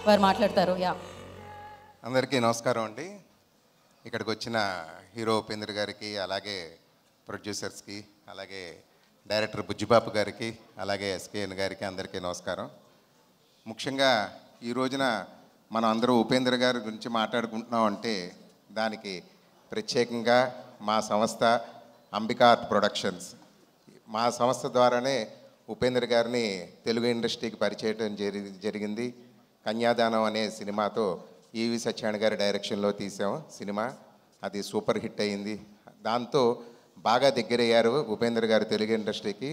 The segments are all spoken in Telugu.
వారు మాట్లాడతారు. యా, అందరికీ నమస్కారం అండి. ఇక్కడికి వచ్చిన హీరో ఉపేంద్ర గారికి, అలాగే ప్రొడ్యూసర్స్కి, అలాగే డైరెక్టర్ బుజ్జిబాబు గారికి, అలాగే ఎస్కేఎన్ గారికి అందరికీ నమస్కారం. ముఖ్యంగా ఈ రోజున మనం అందరూ ఉపేంద్ర గారి గురించి మాట్లాడుకుంటున్నాం అంటే దానికి ప్రత్యేకంగా మా సంస్థ అంబికా ఆర్ట్ ప్రొడక్షన్స్, మా సంస్థ ద్వారానే ఉపేంద్ర గారిని తెలుగు ఇండస్ట్రీకి పరిచయం జరిగింది. కన్యాదానం అనే సినిమాతో ఈవి సత్యనారాయణ గారి డైరెక్షన్లో తీసాం సినిమా. అది సూపర్ హిట్ అయింది. దాంతో బాగా దగ్గరయ్యారు ఉపేంద్ర గారు తెలుగు ఇండస్ట్రీకి.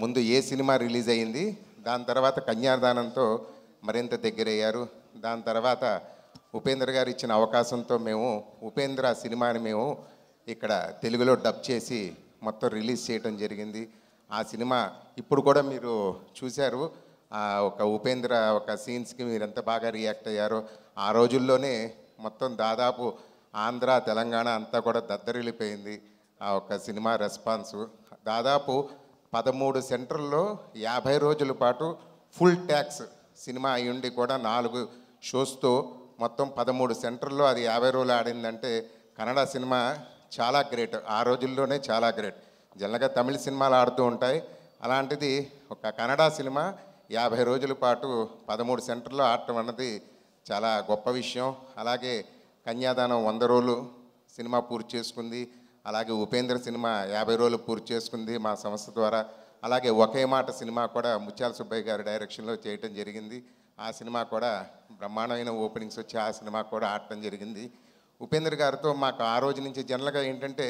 ముందు ఏ సినిమా రిలీజ్ అయ్యింది, దాని తర్వాత కన్యాదానంతో మరింత దగ్గరయ్యారు. దాని తర్వాత ఉపేంద్ర గారు ఇచ్చిన అవకాశంతో మేము ఉపేంద్ర సినిమాని మేము ఇక్కడ తెలుగులో డబ్ చేసి మొత్తం రిలీజ్ చేయడం జరిగింది. ఆ సినిమా ఇప్పుడు కూడా మీరు చూశారు. ఒక ఉపేంద్ర ఒక సీన్స్కి మీరు ఎంత బాగా రియాక్ట్ అయ్యారో. ఆ రోజుల్లోనే మొత్తం దాదాపు ఆంధ్ర తెలంగాణ అంతా కూడా దద్దరిల్లిపోయింది ఆ ఒక సినిమా రెస్పాన్సు. దాదాపు 13 సెంటర్లో 50 రోజుల పాటు ఫుల్ ట్యాక్స్ సినిమా అయ్యుండి కూడా 4 షోస్తో మొత్తం 13 సెంటర్లో అది 50 రోజులు ఆడిందంటే కన్నడ సినిమా చాలా గ్రేట్. ఆ రోజుల్లోనే చాలా గ్రేట్. జనరల్గా తమిళ సినిమాలు ఆడుతూ ఉంటాయి, అలాంటిది ఒక కన్నడ సినిమా 50 రోజుల పాటు 13 సెంటర్లో ఆడటం అన్నది చాలా గొప్ప విషయం. అలాగే కన్యాదానం 100 రోజులు సినిమా పూర్తి చేసుకుంది. అలాగే ఉపేంద్ర సినిమా 50 రోజులు పూర్తి చేసుకుంది మా సంస్థ ద్వారా. అలాగే ఒకే మాట సినిమా కూడా ముత్యాల సుబ్బయ్య గారి డైరెక్షన్లో చేయటం జరిగింది. ఆ సినిమా కూడా బ్రహ్మాండమైన ఓపెనింగ్స్ వచ్చి ఆ సినిమా కూడా ఆడటం జరిగింది. ఉపేంద్ర గారితో మాకు ఆ రోజు నుంచి జనరల్గా ఏంటంటే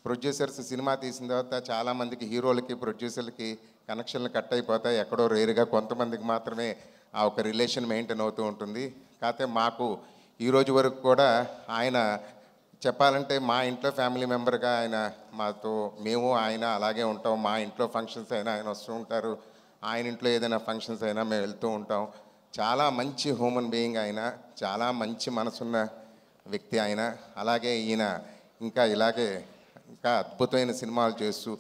ప్రొడ్యూసర్స్ సినిమా తీసిన తర్వాత చాలామందికి హీరోలకి ప్రొడ్యూసర్లకి కనెక్షన్లు కట్ అయిపోతాయి. ఎక్కడో రేరుగా కొంతమందికి మాత్రమే ఆ ఒక రిలేషన్ మెయింటైన్ అవుతూ ఉంటుంది. కాకపోతే మాకు ఈరోజు వరకు కూడా ఆయన చెప్పాలంటే మా ఇంట్లో ఫ్యామిలీ మెంబర్గా ఆయన మాతో మేము ఆయన అలాగే ఉంటాం. మా ఇంట్లో ఫంక్షన్స్ అయినా ఆయన వస్తూ ఉంటారు, ఆయన ఇంట్లో ఏదైనా ఫంక్షన్స్ అయినా మేము వెళ్తూ ఉంటాం. చాలా మంచి హ్యూమన్ బీయింగ్ ఆయన, చాలా మంచి మనసున్న వ్యక్తి ఆయన. అలాగే ఈయన ఇలాగే ఇంకా అద్భుతమైన సినిమాలు చేస్తూ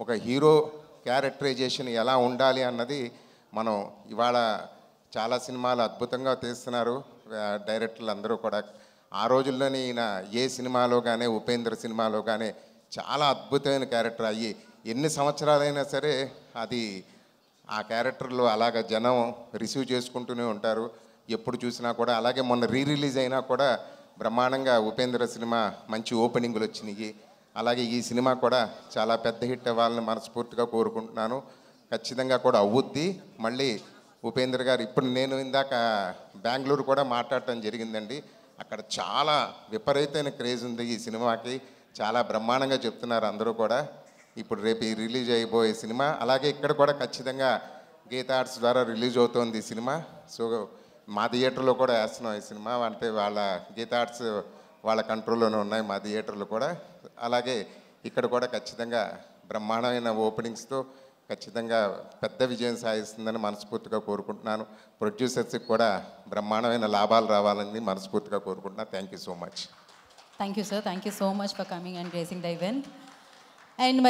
ఒక హీరో క్యారెక్టరైజేషన్ ఎలా ఉండాలి అన్నది మనం ఇవాళ చాలా సినిమాలు అద్భుతంగా తీస్తున్నారు డైరెక్టర్లు అందరూ కూడా. ఆ రోజుల్లోనే ఈయన ఏ సినిమాలో కానీ ఉపేంద్ర సినిమాలో కానీ చాలా అద్భుతమైన క్యారెక్టర్ అయ్యి ఎన్ని సంవత్సరాలైనా సరే అది ఆ క్యారెక్టర్లో అలాగ జనం రిసీవ్ చేసుకుంటూనే ఉంటారు ఎప్పుడు చూసినా కూడా. అలాగే మొన్న రిలీజ్ అయినా కూడా బ్రహ్మాండంగా ఉపేంద్ర సినిమా మంచి ఓపెనింగ్లు వచ్చినాయి. అలాగే ఈ సినిమా కూడా చాలా పెద్ద హిట్ అవ్వాలని మనస్ఫూర్తిగా కోరుకుంటున్నాను. ఖచ్చితంగా కూడా అవుద్ది. మళ్ళీ ఉపేంద్ర గారు ఇప్పుడు నేను ఇందాక బెంగళూరు కూడా మాట్లాడటం జరిగిందండి. అక్కడ చాలా విపరీతమైన క్రేజ్ ఉంది ఈ సినిమాకి. చాలా బ్రహ్మాండంగా చెప్తున్నారు అందరూ కూడా. ఇప్పుడు రేపు రిలీజ్ అయిపోయే సినిమా అలాగే ఇక్కడ కూడా ఖచ్చితంగా గీతా ఆర్ట్స్ ద్వారా రిలీజ్ అవుతోంది ఈ సినిమా. సో మా థియేటర్లో కూడా వేస్తున్నాం ఈ సినిమా. అంటే వాళ్ళ గీతా ఆర్ట్స్ వాళ్ళ కంట్రోల్లోనే ఉన్నాయి మా థియేటర్లు కూడా. అలాగే ఇక్కడ కూడా ఖచ్చితంగా బ్రహ్మాండమైన ఓపెనింగ్స్తో ఖచ్చితంగా పెద్ద విజయం సాధిస్తుందని మనస్ఫూర్తిగా కోరుకుంటున్నాను. ప్రొడ్యూసర్స్కి కూడా బ్రహ్మాండమైన లాభాలు రావాలని మనస్ఫూర్తిగా కోరుకుంటున్నాను. Thank you so much. Thank you sir. Thank you so much for coming and gracing the event. And